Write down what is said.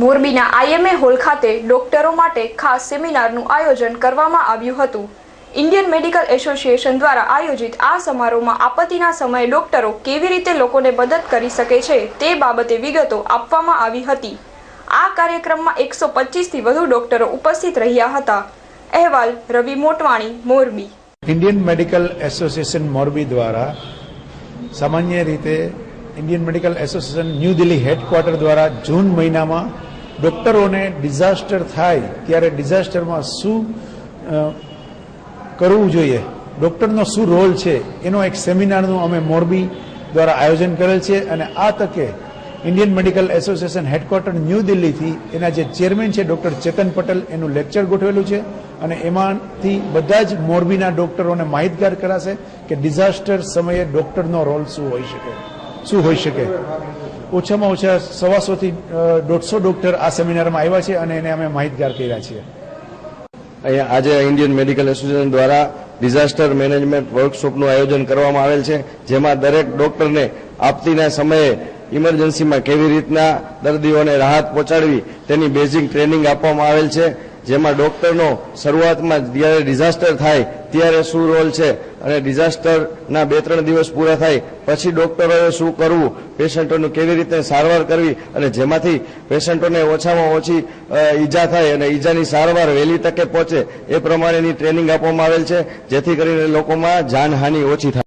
મોરબીના IMA hall ખાતે ડોક્ટરો માટે ખાસ સેમિનારનું આયોજન કરવામાં આવ્યું હતું। ઇન્ડિયન મેડિકલ એસોસિએશન દ્વારા આયોજિત આ સમારોહમાં આપત્તિના સમયે ડોક્ટરો કેવી રીતે લોકોને મદદ કરી શકે છે તે બાબતે વિગતો આપવામાં આવી હતી। આ કાર્યક્રમમાં 125 થી વધુ ડોક્ટરો ઉપસ્થિત રહ્યા હતા। અહેવાલ Ravi Motwani, Morbi. Indian medical association Morbi દ્વારા સામાન્ય રીતે Indian medical association new Delhi headquarter દ્વારા જૂન મહિનામાં ડોક્ટરોને ડિઝાસ્ટર થાય ત્યારે ડિઝાસ્ટરમાં શું કરવું જોઈએ, ડોક્ટરનો શું રોલ છે, એનો એક સેમિનારનું અમે મોરબી દ્વારા આયોજન કરેલ છે। અને આ તકે Indian medical association headquarter new દિલ્હીથી એના જે ચેરમેન છે ડૉક્ટર ચેતન પટેલ એનું લેક્ચર ગોઠવેલું છે અને એમાંથી બધા જ મોરબીના ડૉક્ટરોને માહિતગાર કરાશે કે ડિઝાસ્ટર સમયે ડૉક્ટરનો રોલ શું હોઈ શકે। ઓછામાં ઓછા 125 થી 150 ડૉક્ટર આ સેમિનારમાં આવ્યા છે અને એને અમે માહિતગાર કર્યા છીએ। અહીંયા આજે ઇન્ડિયન મેડિકલ એસોસિએશન દ્વારા ડિઝાસ્ટર મેનેજમેન્ટ વર્કશોપનું આયોજન કરવામાં આવેલ છે, જેમાં દરેક ડોક્ટરને આપત્તિના સમયે ઇમરજન્સીમાં કેવી રીતના દર્દીઓને રાહત પહોંચાડવી તેની બેઝિક ટ્રેનિંગ આપવામાં આવેલ છે। જેમાં ડોક્ટરનો શરૂઆતમાં જ્યારે ડિઝાસ્ટર થાય ત્યારે શું રોલ છે અને ડિઝાસ્ટરના 2-3 દિવસ પૂરા થાય પછી ડોક્ટરોએ શું કરવું, પેશન્ટોનું કેવી રીતે સારવાર કરવી અને જેમાંથી પેશન્ટોને ઓછામાં ઓછી ઈજા થાય અને ઈજાની સારવાર વહેલી તકે પહોંચે એ પ્રમાણેની ટ્રેનિંગ આપવામાં આવેલ છે, જેથી કરીને લોકોમાં જાનહાનિ ઓછી થાય।